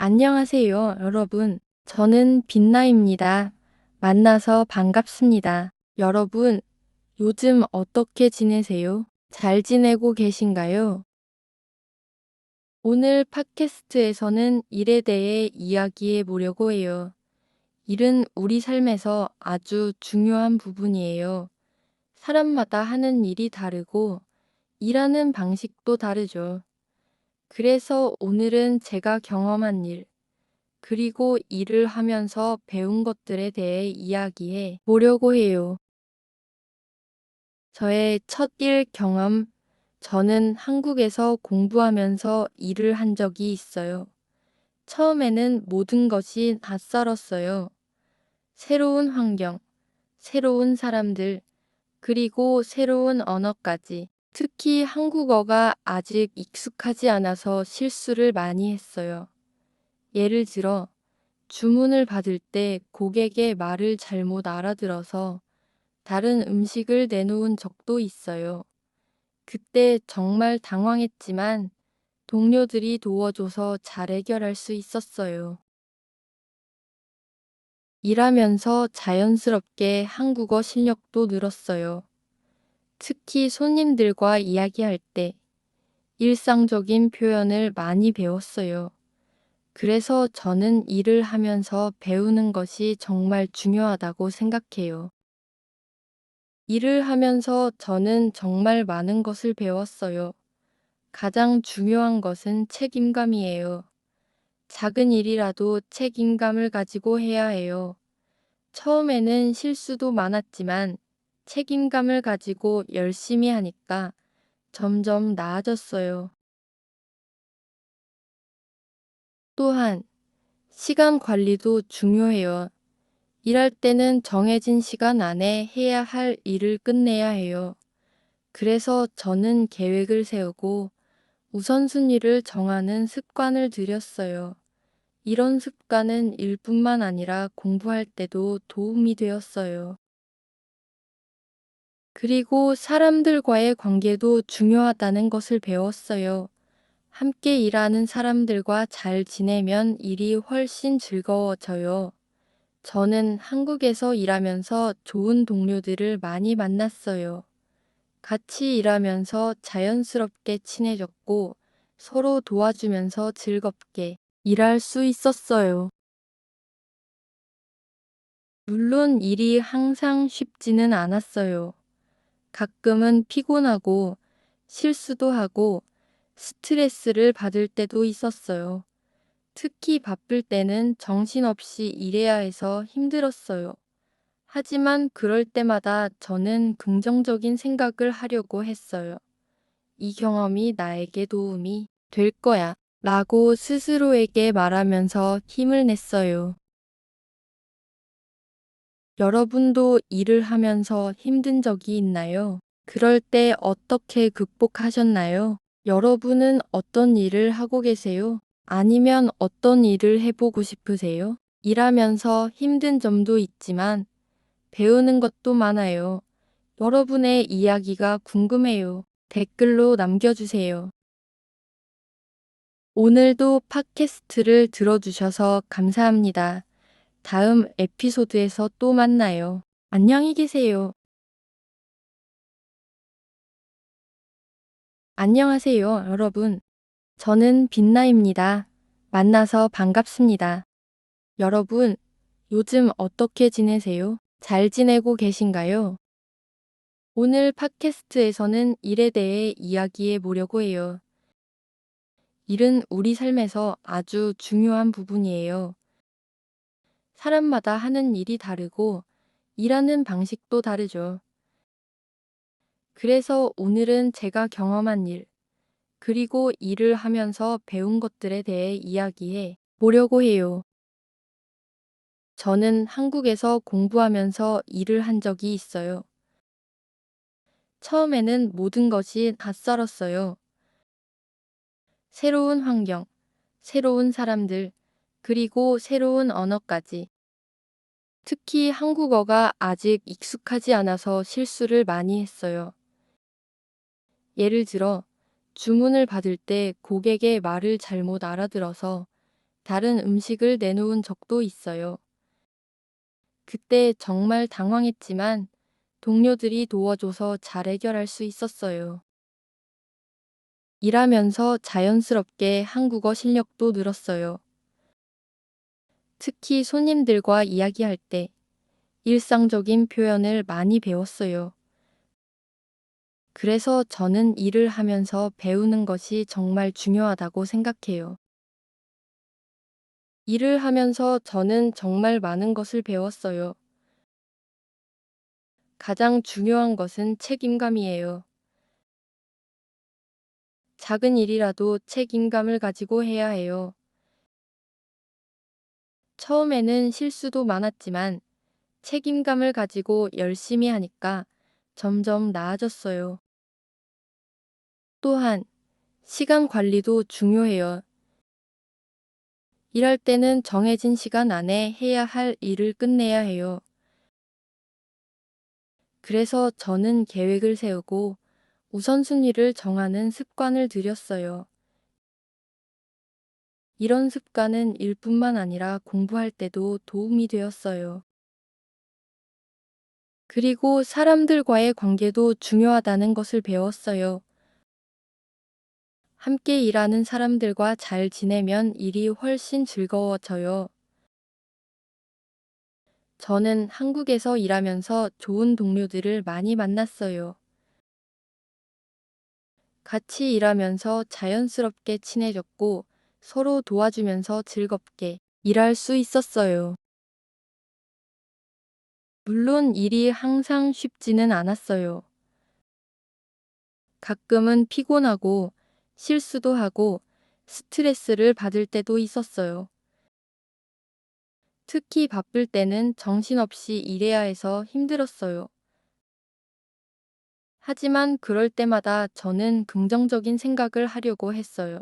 안녕하세요, 여러분. 저는 빛나입니다. 만나서 반갑습니다. 여러분, 요즘 어떻게 지내세요? 잘 지내고 계신가요? 오늘 팟캐스트에서는 일에 대해 이야기해 보려고 해요. 일은 우리 삶에서 아주 중요한 부분이에요. 사람마다 하는 일이 다르고 일하는 방식도 다르죠. 그래서 오늘은 제가 경험한 일, 그리고 일을 하면서 배운 것들에 대해 이야기해 보려고 해요. 저의 첫 일 경험, 저는 한국에서 공부하면서 일을 한 적이 있어요. 처음에는 모든 것이 낯설었어요. 새로운 환경, 새로운 사람들, 그리고 새로운 언어까지. 특히 한국어가 아직 익숙하지 않아서 실수를 많이 했어요. 예를 들어, 주문을 받을 때 고객의 말을 잘못 알아들어서 다른 음식을 내놓은 적도 있어요. 그때 정말 당황했지만 동료들이 도와줘서 잘 해결할 수 있었어요. 일하면서 자연스럽게 한국어 실력도 늘었어요. 특히 손님들과 이야기할 때 일상적인 표현을 많이 배웠어요. 그래서 저는 일을 하면서 배우는 것이 정말 중요하다고 생각해요. 일을 하면서 저는 정말 많은 것을 배웠어요. 가장 중요한 것은 책임감이에요. 작은 일이라도 책임감을 가지고 해야 해요. 처음에는 실수도 많았지만 책임감을 가지고 열심히 하니까 점점 나아졌어요. 또한 시간 관리도 중요해요. 일할 때는 정해진 시간 안에 해야 할 일을 끝내야 해요. 그래서 저는 계획을 세우고 우선순위를 정하는 습관을 들였어요. 이런 습관은 일뿐만 아니라 공부할 때도 도움이 되었어요. 그리고 사람들과의 관계도 중요하다는 것을 배웠어요. 함께 일하는 사람들과 잘 지내면 일이 훨씬 즐거워져요. 저는 한국에서 일하면서 좋은 동료들을 많이 만났어요. 같이 일하면서 자연스럽게 친해졌고 서로 도와주면서 즐겁게 일할 수 있었어요. 물론 일이 항상 쉽지는 않았어요. 가끔은 피곤하고 실수도 하고 스트레스를 받을 때도 있었어요. 특히 바쁠 때는 정신없이 일해야 해서 힘들었어요. 하지만 그럴 때마다 저는 긍정적인 생각을 하려고 했어요. 이 경험이 나에게 도움이 될 거야 라고 스스로에게 말하면서 힘을 냈어요. 여러분도 일을 하면서 힘든 적이 있나요? 그럴 때 어떻게 극복하셨나요? 여러분은 어떤 일을 하고 계세요? 아니면 어떤 일을 해보고 싶으세요? 일하면서 힘든 점도 있지만 배우는 것도 많아요. 여러분의 이야기가 궁금해요. 댓글로 남겨주세요. 오늘도 팟캐스트를 들어주셔서 감사합니다. 다음 에피소드에서 또 만나요. 안녕히 계세요. 안녕하세요, 여러분. 저는 빛나입니다. 만나서 반갑습니다. 여러분, 요즘 어떻게 지내세요? 잘 지내고 계신가요? 오늘 팟캐스트에서는 일에 대해 이야기해 보려고 해요. 일은 우리 삶에서 아주 중요한 부분이에요. 사람마다 하는 일이 다르고 일하는 방식도 다르죠. 그래서 오늘은 제가 경험한 일, 그리고 일을 하면서 배운 것들에 대해 이야기해 보려고 해요. 저는 한국에서 공부하면서 일을 한 적이 있어요. 처음에는 모든 것이 낯설었어요. 새로운 환경, 새로운 사람들, 그리고 새로운 언어까지. 특히 한국어가 아직 익숙하지 않아서 실수를 많이 했어요. 예를 들어, 주문을 받을 때 고객의 말을 잘못 알아들어서 다른 음식을 내놓은 적도 있어요. 그때 정말 당황했지만 동료들이 도와줘서 잘 해결할 수 있었어요. 일하면서 자연스럽게 한국어 실력도 늘었어요. 특히 손님들과 이야기할 때 일상적인 표현을 많이 배웠어요. 그래서 저는 일을 하면서 배우는 것이 정말 중요하다고 생각해요. 일을 하면서 저는 정말 많은 것을 배웠어요. 가장 중요한 것은 책임감이에요. 작은 일이라도 책임감을 가지고 해야 해요. 처음에는 실수도 많았지만 책임감을 가지고 열심히 하니까 점점 나아졌어요. 또한 시간 관리도 중요해요. 일할 때는 정해진 시간 안에 해야 할 일을 끝내야 해요. 그래서 저는 계획을 세우고 우선순위를 정하는 습관을 들였어요. 이런 습관은 일뿐만 아니라 공부할 때도 도움이 되었어요. 그리고 사람들과의 관계도 중요하다는 것을 배웠어요. 함께 일하는 사람들과 잘 지내면 일이 훨씬 즐거워져요. 저는 한국에서 일하면서 좋은 동료들을 많이 만났어요. 같이 일하면서 자연스럽게 친해졌고 서로 도와주면서 즐겁게 일할 수 있었어요. 물론 일이 항상 쉽지는 않았어요. 가끔은 피곤하고 실수도 하고 스트레스를 받을 때도 있었어요. 특히 바쁠 때는 정신없이 일해야 해서 힘들었어요. 하지만 그럴 때마다 저는 긍정적인 생각을 하려고 했어요.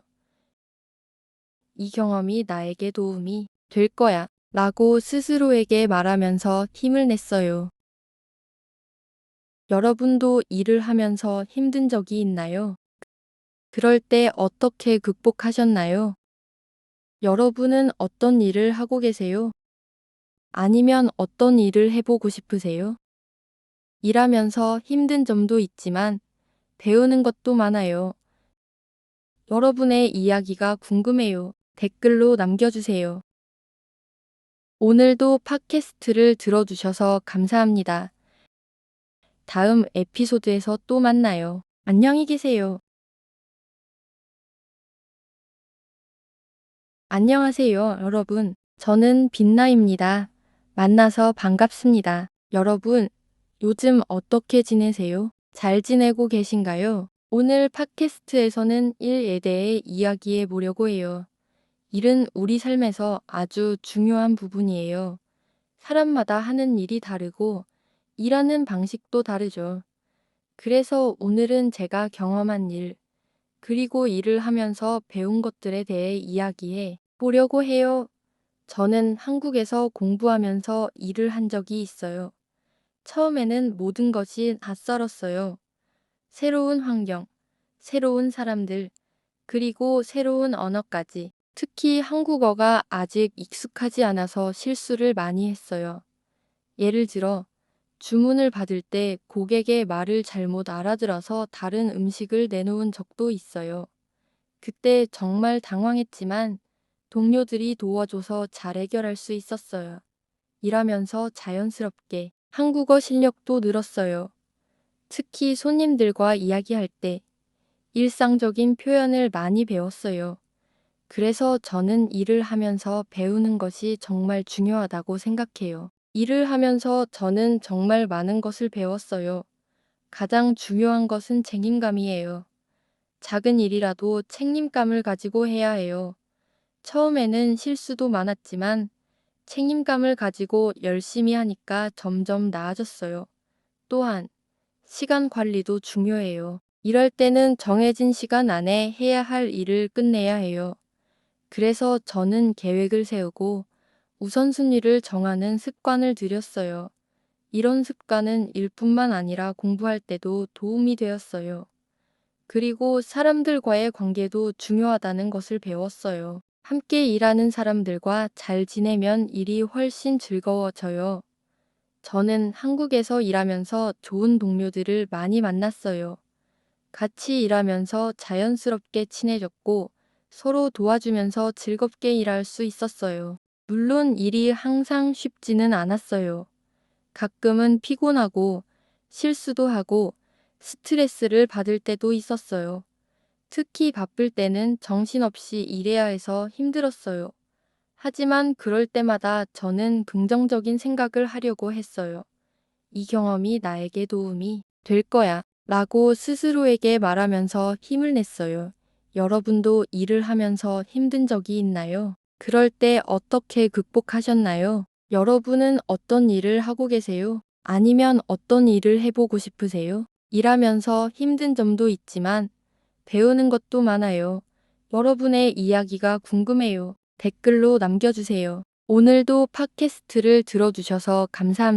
이 경험이 나에게 도움이 될 거야 라고 스스로에게 말하면서 힘을 냈어요. 여러분도 일을 하면서 힘든 적이 있나요? 그럴 때 어떻게 극복하셨나요? 여러분은 어떤 일을 하고 계세요? 아니면 어떤 일을 해보고 싶으세요? 일하면서 힘든 점도 있지만 배우는 것도 많아요. 여러분의 이야기가 궁금해요. 댓글로 남겨주세요. 오늘도 팟캐스트를 들어주셔서 감사합니다. 다음 에피소드에서 또 만나요. 안녕히 계세요. 안녕하세요, 여러분. 저는 빛나입니다. 만나서 반갑습니다. 여러분, 요즘 어떻게 지내세요? 잘 지내고 계신가요? 오늘 팟캐스트에서는 일에 대해 이야기해 보려고 해요. 일은 우리 삶에서 아주 중요한 부분이에요. 사람마다 하는 일이 다르고 일하는 방식도 다르죠. 그래서 오늘은 제가 경험한 일, 그리고 일을 하면서 배운 것들에 대해 이야기해 보려고 해요. 저는 한국에서 공부하면서 일을 한 적이 있어요. 처음에는 모든 것이 낯설었어요. 새로운 환경, 새로운 사람들, 그리고 새로운 언어까지. 특히 한국어가 아직 익숙하지 않아서 실수를 많이 했어요. 예를 들어, 주문을 받을 때 고객의 말을 잘못 알아들어서 다른 음식을 내놓은 적도 있어요. 그때 정말 당황했지만 동료들이 도와줘서 잘 해결할 수 있었어요. 일하면서 자연스럽게 한국어 실력도 늘었어요. 특히 손님들과 이야기할 때 일상적인 표현을 많이 배웠어요. 그래서 저는 일을 하면서 배우는 것이 정말 중요하다고 생각해요. 일을 하면서 저는 정말 많은 것을 배웠어요. 가장 중요한 것은 책임감이에요. 작은 일이라도 책임감을 가지고 해야 해요. 처음에는 실수도 많았지만 책임감을 가지고 열심히 하니까 점점 나아졌어요. 또한 시간 관리도 중요해요. 일할 때는 정해진 시간 안에 해야 할 일을 끝내야 해요. 그래서 저는 계획을 세우고 우선순위를 정하는 습관을 들였어요. 이런 습관은 일뿐만 아니라 공부할 때도 도움이 되었어요. 그리고 사람들과의 관계도 중요하다는 것을 배웠어요. 함께 일하는 사람들과 잘 지내면 일이 훨씬 즐거워져요. 저는 한국에서 일하면서 좋은 동료들을 많이 만났어요. 같이 일하면서 자연스럽게 친해졌고 서로 도와주면서 즐겁게 일할 수 있었어요. 물론 일이 항상 쉽지는 않았어요. 가끔은 피곤하고 실수도 하고 스트레스를 받을 때도 있었어요. 특히 바쁠 때는 정신없이 일해야 해서 힘들었어요. 하지만 그럴 때마다 저는 긍정적인 생각을 하려고 했어요. 이 경험이 나에게 도움이 될 거야 라고 스스로에게 말하면서 힘을 냈어요. 여러분도 일을 하면서 힘든 적이 있나요? 그럴 때 어떻게 극복하셨나요? 여러분은 어떤 일을 하고 계세요? 아니면 어떤 일을 해보고 싶으세요? 일하면서 힘든 점도 있지만 배우는 것도 많아요. 여러분의 이야기가 궁금해요. 댓글로 남겨주세요. 오늘도 팟캐스트를 들어주셔서 감사합니다.